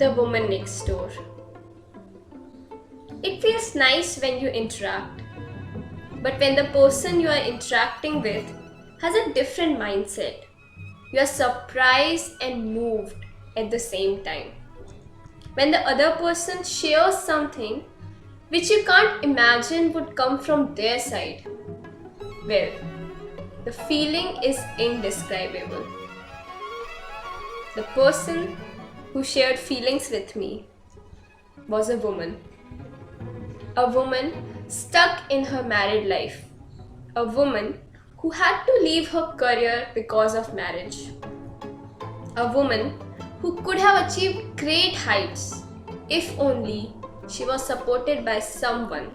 The woman next door. It feels nice when you interact, but when the person you are interacting with has a different mindset, you are surprised and moved at the same time. When the other person shares something which you can't imagine would come from their side, well, the feeling is indescribable. The person who shared feelings with me was a woman. A woman stuck in her married life. A woman who had to leave her career because of marriage. A woman who could have achieved great heights if only she was supported by someone.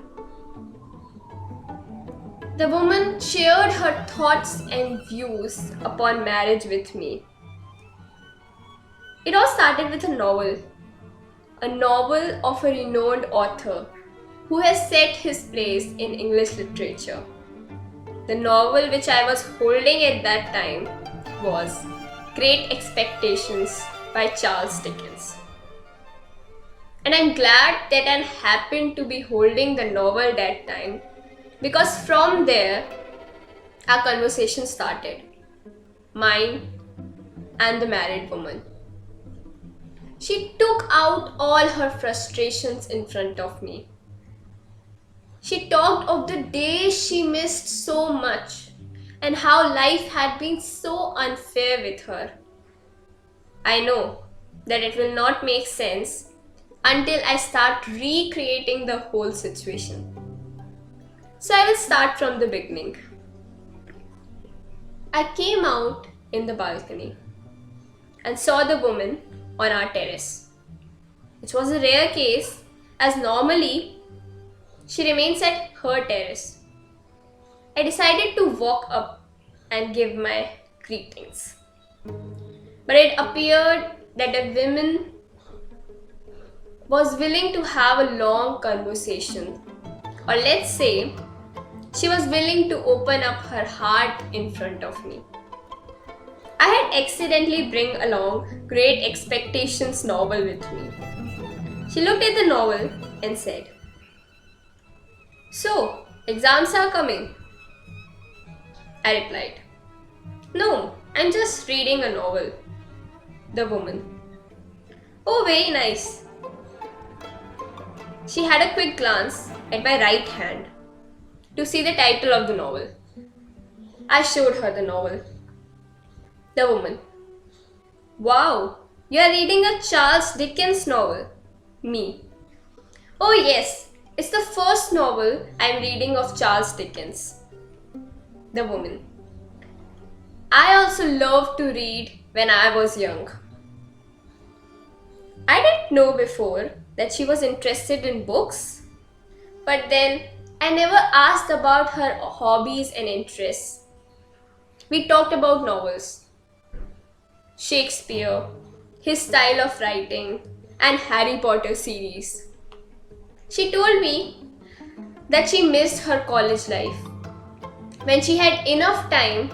The woman shared her thoughts and views upon marriage with me. It all started with a novel of a renowned author who has set his place in English literature. The novel which I was holding at that time was Great Expectations by Charles Dickens. And I'm glad that I happened to be holding the novel that time because from there our conversation started. Mine and the married woman. She took out all her frustrations in front of me. She talked of the days she missed so much and how life had been so unfair with her. I know that it will not make sense until I start recreating the whole situation. So I will start from the beginning. I came out in the balcony and saw the woman on our terrace, which was a rare case as normally she remains at her terrace. I decided to walk up and give my greetings. But it appeared that the woman was willing to have a long conversation. Or let's say, she was willing to open up her heart in front of me. I had accidentally bring along Great Expectations novel with me. She looked at the novel and said, "So, exams are coming." I replied, "No, I'm just reading a novel." The woman, "Oh, very nice." She had a quick glance at my right hand to see the title of the novel. I showed her the novel. The woman, "Wow, you are reading a Charles Dickens novel." Me, "Oh yes, it's the first novel I'm reading of Charles Dickens." The woman, "I also loved to read when I was young." I didn't know before that she was interested in books, but then I never asked about her hobbies and interests. We talked about novels, Shakespeare, his style of writing, and Harry Potter series. She told me that she missed her college life when she had enough time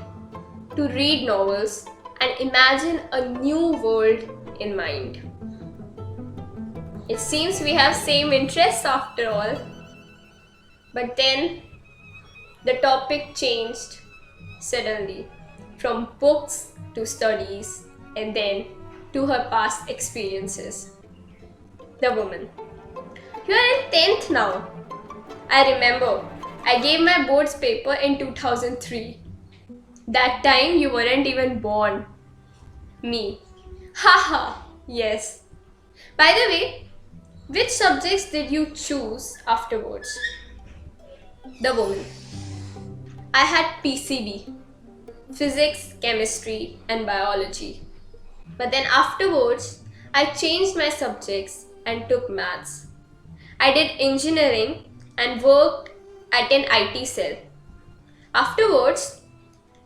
to read novels and imagine a new world in mind. It seems we have same interests after all. But then the topic changed suddenly from books to studies and then to her past experiences. The woman, "You are in 10th now." I remember I gave my board's paper in 2003. That time you weren't even born. Me, haha, yes. By the way, which subjects did you choose afterwards? The woman, "I had PCB, physics, chemistry, and biology. But then afterwards, I changed my subjects and took maths. I did engineering and worked at an IT cell. Afterwards,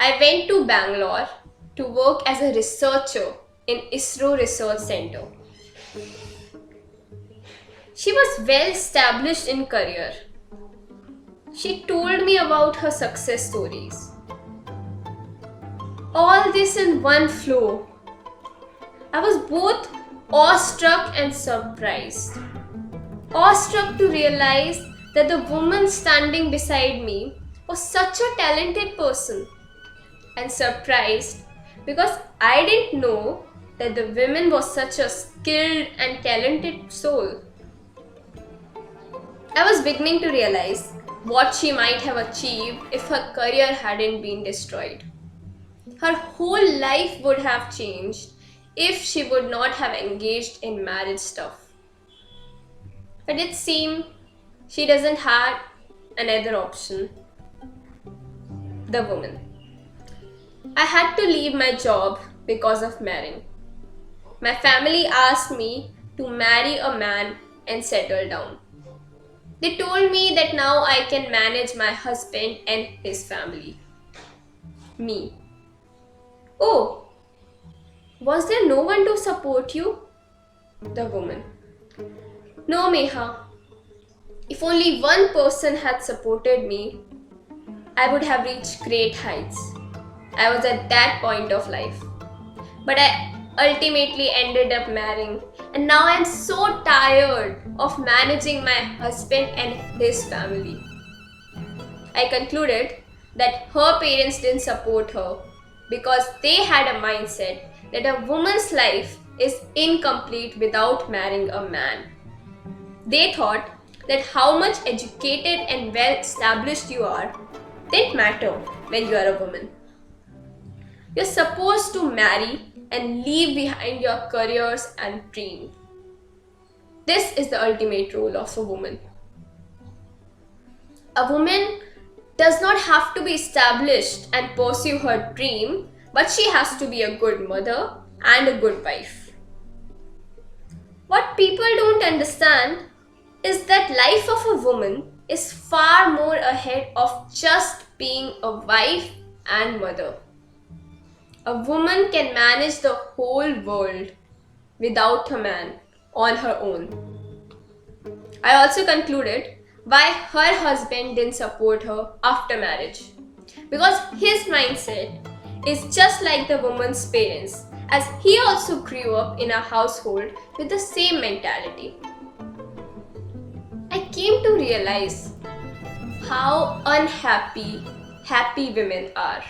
I went to Bangalore to work as a researcher in ISRO Research Center." She was well established in career. She told me about her success stories. All this in one flow. I was both awestruck and surprised. Awestruck to realize that the woman standing beside me was such a talented person, and surprised because I didn't know that the woman was such a skilled and talented soul. I was beginning to realize what she might have achieved if her career hadn't been destroyed. Her whole life would have changed if she would not have engaged in marriage stuff. But it seemed she doesn't have another option. The woman. I had to leave my job because of marrying. My family asked me to marry a man and settle down. They told me that now I can manage my husband and his family. Me. Oh, was there no one to support you? The woman. No, Meha. If only one person had supported me, I would have reached great heights. I was at that point of life. But I ultimately ended up marrying, and now I'm so tired of managing my husband and his family. I concluded that her parents didn't support her because they had a mindset that a woman's life is incomplete without marrying a man. They thought that how much educated and well established you are didn't matter when you are a woman. You're supposed to marry and leave behind your careers and dreams. This is the ultimate role of a woman. A woman does not have to be established and pursue her dream, but she has to be a good mother and a good wife. What people don't understand is that life of a woman is far more ahead of just being a wife and mother. A woman can manage the whole world without a man on her own. I also concluded why her husband didn't support her after marriage. Because his mindset is just like the woman's parents, as he also grew up in a household with the same mentality. I came to realize how unhappy happy women are.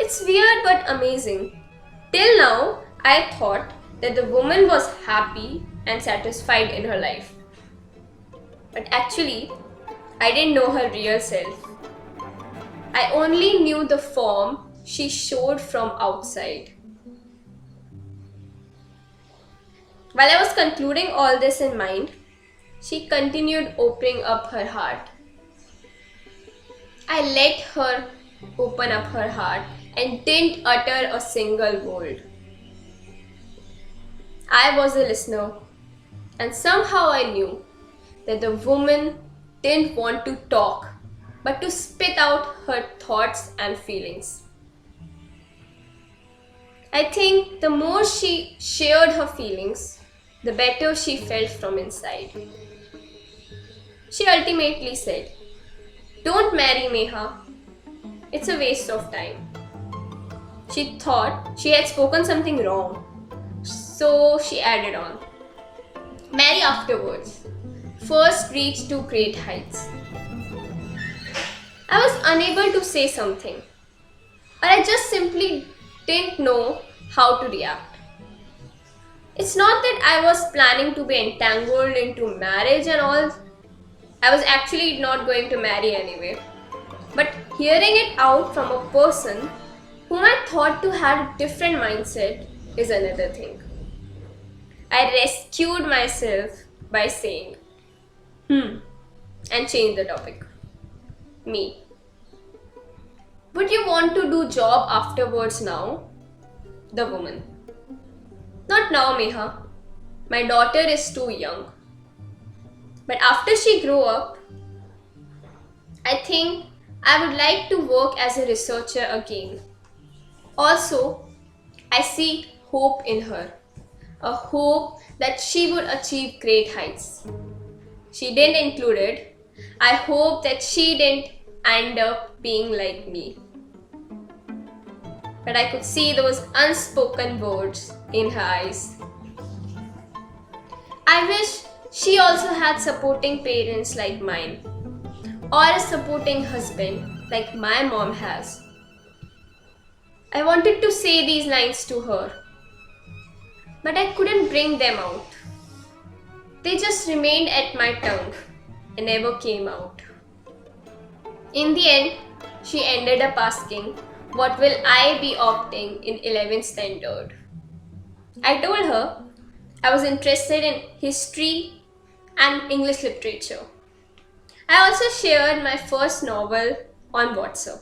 It's weird but amazing. Till now, I thought that the woman was happy and satisfied in her life. But actually, I didn't know her real self. I only knew the form she showed from outside. While I was concluding all this in mind, she continued opening up her heart. I let her open up her heart and didn't utter a single word. I was a listener, and somehow I knew that the woman didn't want to talk, but to spit out her thoughts and feelings. I think the more she shared her feelings, the better she felt from inside. She ultimately said, "Don't marry Meha. It's a waste of time." She thought she had spoken something wrong, so she added on, "Marry afterwards. First reach to great heights." I was unable to say something, or I just simply didn't know how to react. It's not that I was planning to be entangled into marriage and all. I was actually not going to marry anyway. But hearing it out from a person whom I thought to have a different mindset is another thing. I rescued myself by saying, and changed the topic. Me. Would you want to do job afterwards now? The woman. Not now, Meha. My daughter is too young. But after she grew up, I think I would like to work as a researcher again. Also, I see hope in her. A hope that she would achieve great heights. She didn't include it. I hope that she didn't end up being like me. But I could see those unspoken words in her eyes. I wish she also had supporting parents like mine, or a supporting husband like my mom has. I wanted to say these lines to her, but I couldn't bring them out. They just remained at my tongue and never came out. In the end, she ended up asking, what will I be opting in 11th standard? I told her I was interested in history and English literature. I also shared my first novel on WhatsApp.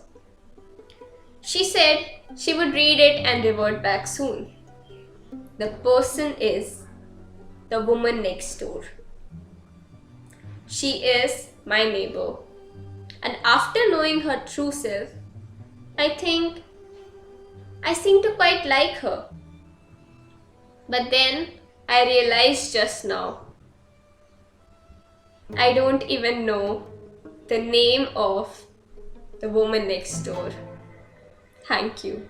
She said she would read it and revert back soon. The person is the woman next door. She is my neighbor. And after knowing her true self, I think I seem to quite like her. But then I realized just now, I don't even know the name of the woman next door. Thank you.